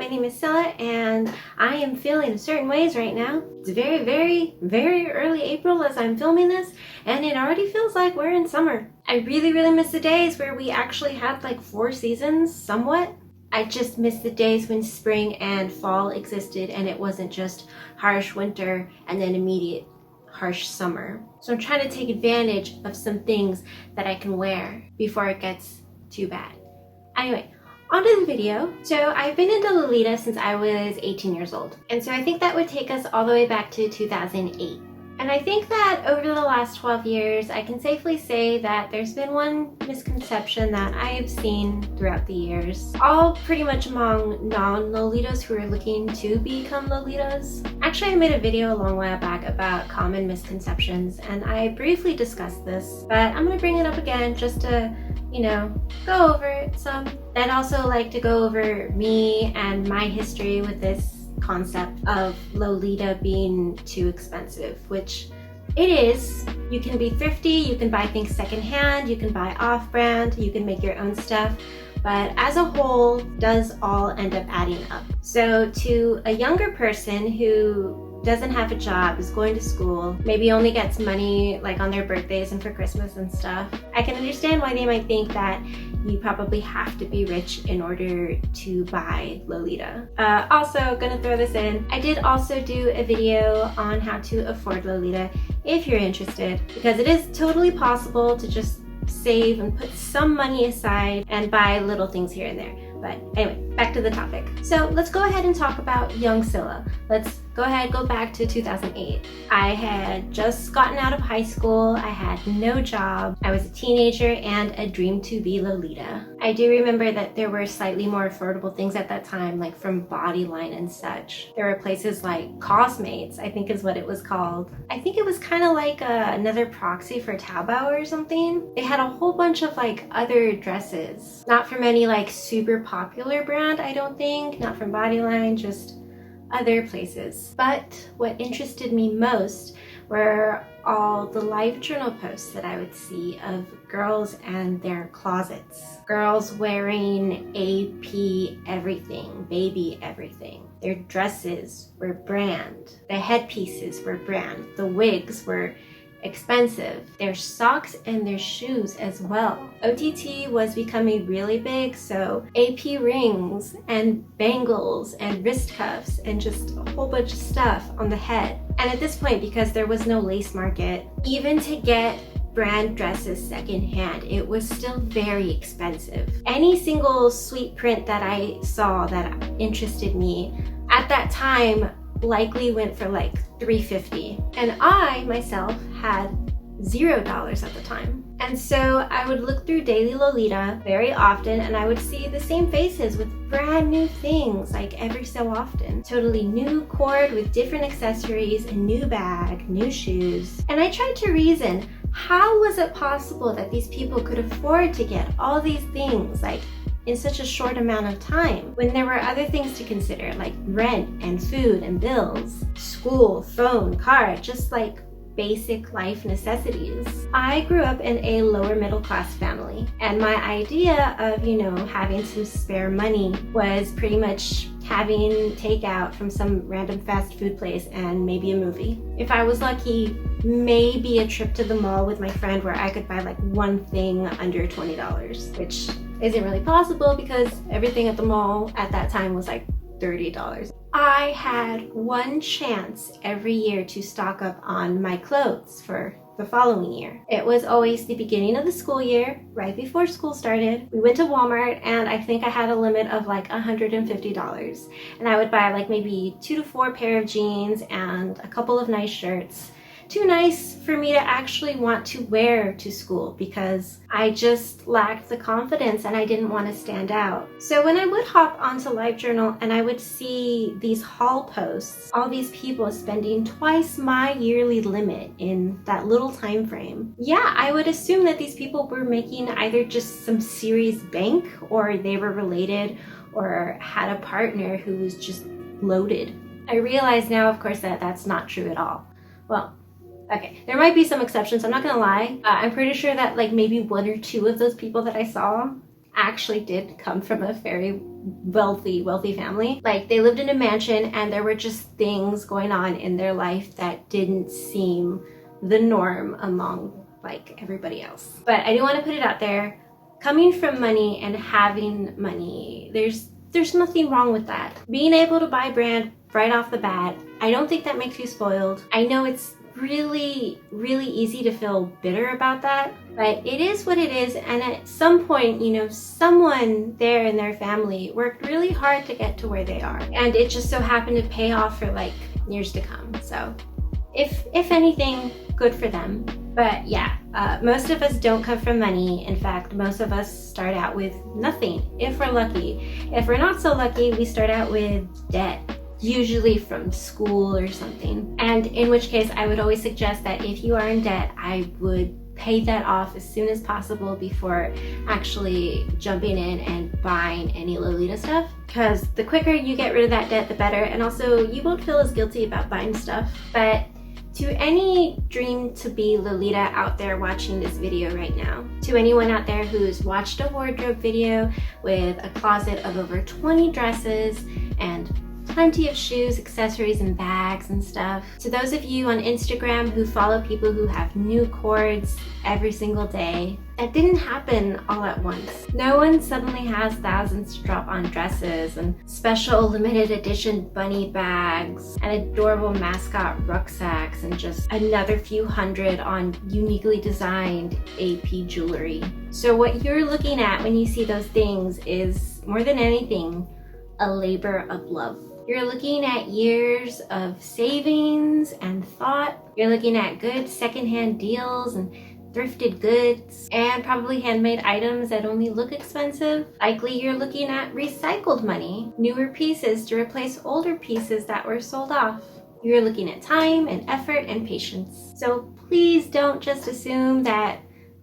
My name is Stella and I am feeling certain ways right now. It's very early April as I'm filming this, and it already feels like we're in summer. I really miss the days where we actually had like 4 seasons, somewhat. I just miss the days when spring and fall existed and it wasn't just harsh winter and then immediate harsh summer. So I'm trying to take advantage of some things that I can wear before it gets too bad. Anyway, on to the video. So I've been into Lolita since I was 18 years old. And so I think that would take us all the way back to 2008. And I think that over the last 12 years, I can safely say that there's been one misconception that I have seen throughout the years, all pretty much among non-Lolitas who are looking to become Lolitas. Actually, I made a video a long while back about common misconceptions, and I briefly discussed this, but I'm gonna bring it up again just to, go over it some. I'd also like to go over me and my history with this concept of Lolita being too expensive, which it is. You can be thrifty, you can buy things secondhand, you can buy off-brand, you can make your own stuff, but as a whole, does all end up adding up. So to a younger person who doesn't have a job, is going to school, maybe only gets money like on their birthdays and for Christmas and stuff, I can understand why they might think that you probably have to be rich in order to buy Lolita. Also, gonna throw this in, I did also do a video on how to afford Lolita if you're interested, because it is totally possible to just save and put some money aside and buy little things here and there. But anyway, back to the topic. So let's go ahead and talk about young Scylla. Let's go back to 2008. I had just gotten out of high school, I had no job, I was a teenager and a dream to be Lolita. I do remember that there were slightly more affordable things at that time, like from Bodyline and such. There were places like Cosmates, I think is what it was called. I think it was kind of like another proxy for Taobao or something. They had a whole bunch of like other dresses, not from any like super popular brand, I don't think, not from Bodyline, just other places. But what interested me most were all the live journal posts that I would see of girls and their closets. Girls wearing AP everything, baby everything. Their dresses were brand, the headpieces were brand, the wigs were expensive, their socks and their shoes as well. OTT was becoming really big, so AP rings and bangles and wrist cuffs and just a whole bunch of stuff on the head. And at this point, because there was no lace market, even to get brand dresses secondhand, it was still very expensive. Any single sweet print that I saw that interested me at that time likely went for like $350, and I myself had $0 at the time. And so I would look through Daily Lolita very often and I would see the same faces with brand new things like every so often. Totally new cord with different accessories, a new bag, new shoes. And I tried to reason, how was it possible that these people could afford to get all these things like in such a short amount of time when there were other things to consider like rent and food and bills, school, phone, car, just like basic life necessities. I grew up in a lower middle class family, and my idea of, having some spare money was pretty much having takeout from some random fast food place and maybe a movie. If I was lucky, maybe a trip to the mall with my friend where I could buy like one thing under $20, which isn't really possible because everything at the mall at that time was like $30. I had one chance every year to stock up on my clothes for the following year. It was always the beginning of the school year, right before school started. We went to Walmart and I think I had a limit of like $150. And I would buy like maybe 2 to 4 pair of jeans and a couple of nice shirts. Too nice for me to actually want to wear to school because I just lacked the confidence and I didn't want to stand out. So when I would hop onto LiveJournal and I would see these haul posts, all these people spending twice my yearly limit in that little time frame, yeah, I would assume that these people were making either just some serious bank or they were related or had a partner who was just loaded. I realize now, of course, that that's not true at all. Well, okay, there might be some exceptions, I'm not gonna lie. I'm pretty sure that like maybe 1 or 2 of those people that I saw actually did come from a very wealthy family. Like, they lived in a mansion and there were just things going on in their life that didn't seem the norm among like everybody else. But I do want to put it out there, coming from money and having money, there's nothing wrong with that. Being able to buy brand right off the bat, I don't think that makes you spoiled. I know it's really easy to feel bitter about that, but it is what it is. And at some point, you know, someone there in their family worked really hard to get to where they are, and it just so happened to pay off for like years to come. So if anything, good for them. But yeah, most of us don't come from money. In fact, most of us start out with nothing, if we're lucky. If we're not so lucky, we start out with debt, usually from school or something. And in which case, I would always suggest that if you are in debt, I would pay that off as soon as possible before actually jumping in and buying any Lolita stuff. Because the quicker you get rid of that debt, the better. And also, you won't feel as guilty about buying stuff. But to any dream to be Lolita out there watching this video right now, to anyone out there who's watched a wardrobe video with a closet of over 20 dresses and plenty of shoes, accessories, and bags and stuff, to those of you on Instagram who follow people who have new cords every single day, that didn't happen all at once. No one suddenly has thousands to drop on dresses and special limited edition bunny bags and adorable mascot rucksacks and just another few hundred on uniquely designed AP jewelry. So what you're looking at when you see those things is, more than anything, a labor of love. You're looking at years of savings and thought. You're looking at good secondhand deals and thrifted goods, and probably handmade items that only look expensive. Likely you're looking at recycled money, newer pieces to replace older pieces that were sold off. You're looking at time and effort and patience. So please don't just assume that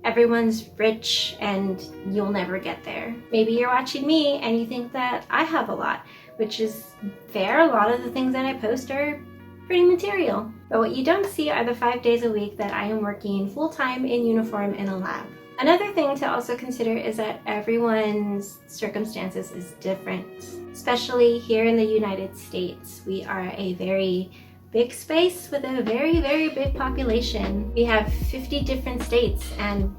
everyone's rich and you'll never get there. Maybe you're watching me and you think that I have a lot, which is fair. A lot of the things that I post are pretty material. But what you don't see are the 5 days a week that I am working full-time in uniform in a lab. Another thing to also consider is that everyone's circumstances is different. Especially here in the United States, we are a very big space with a very big population. We have 50 different states, and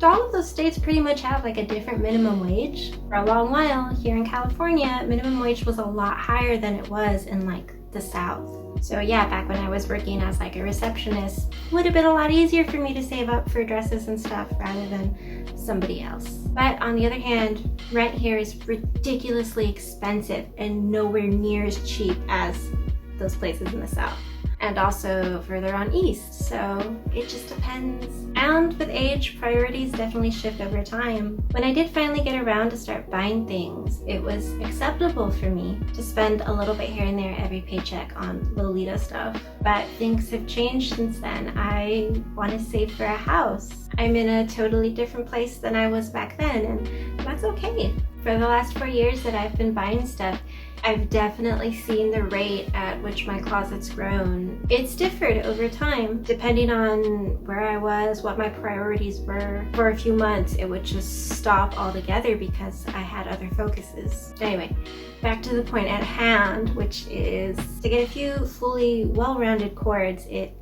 all of those states pretty much have like a different minimum wage. For a long while here in California, minimum wage was a lot higher than it was in like the South. So yeah, back when I was working as like a receptionist, it would have been a lot easier for me to save up for dresses and stuff rather than somebody else. But on the other hand, rent here is ridiculously expensive and nowhere near as cheap as those places in the South, and also further on east, so it just depends. And with age, priorities definitely shift over time. When I did finally get around to start buying things, it was acceptable for me to spend a little bit here and there every paycheck on Lolita stuff. But things have changed since then. I want to save for a house. I'm in a totally different place than I was back then, and that's okay. For the last 4 years that I've been buying stuff, I've definitely seen the rate at which my closet's grown. It's differed over time, depending on where I was, what my priorities were. For a few months, it would just stop altogether because I had other focuses. Anyway, back to the point at hand, which is to get a few fully well-rounded cords, it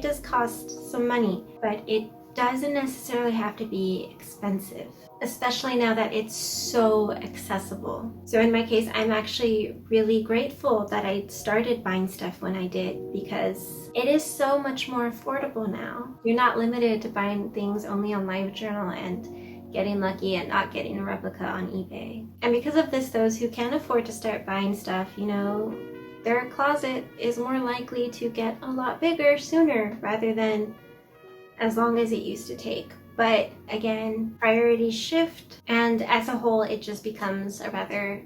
does cost some money, but it doesn't necessarily have to be expensive, especially now that it's so accessible. So in my case, I'm actually really grateful that I started buying stuff when I did, because it is so much more affordable now. You're not limited to buying things only on LiveJournal and getting lucky and not getting a replica on eBay. And because of this, those who can afford to start buying stuff, you know, their closet is more likely to get a lot bigger sooner rather than as long as it used to take. But again, priorities shift, and as a whole, it just becomes a rather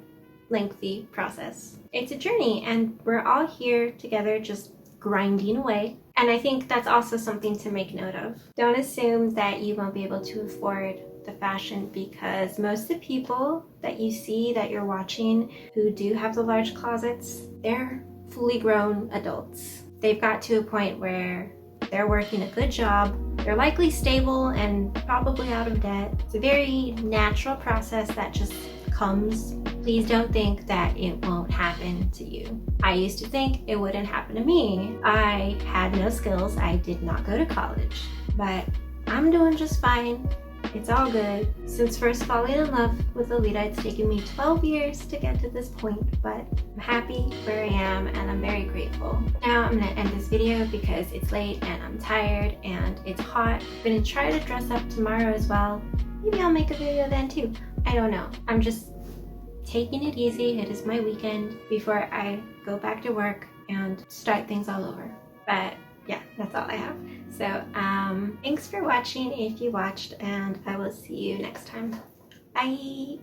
lengthy process. It's a journey, and we're all here together just grinding away. And I think that's also something to make note of. Don't assume that you won't be able to afford the fashion, because most of the people that you see that you're watching who do have the large closets, they're fully grown adults. They've got to a point where they're working a good job, they're likely stable and probably out of debt. It's a very natural process that just comes Please don't think that it won't happen to you. I used to think it wouldn't happen to me. I had no skills. I did not go to college, but I'm doing just fine. It's all good. Since first falling in love with Lolita, it's taken me 12 years to get to this point, but I'm happy where I am and I'm very grateful. Now I'm gonna end this video because it's late and I'm tired and it's hot. I'm gonna try to dress up tomorrow as well. Maybe I'll make a video then too. I don't know. I'm just taking it easy. It is my weekend before I go back to work and start things all over. But yeah, that's all I have. So thanks for watching if you watched, and I will see you next time. Bye!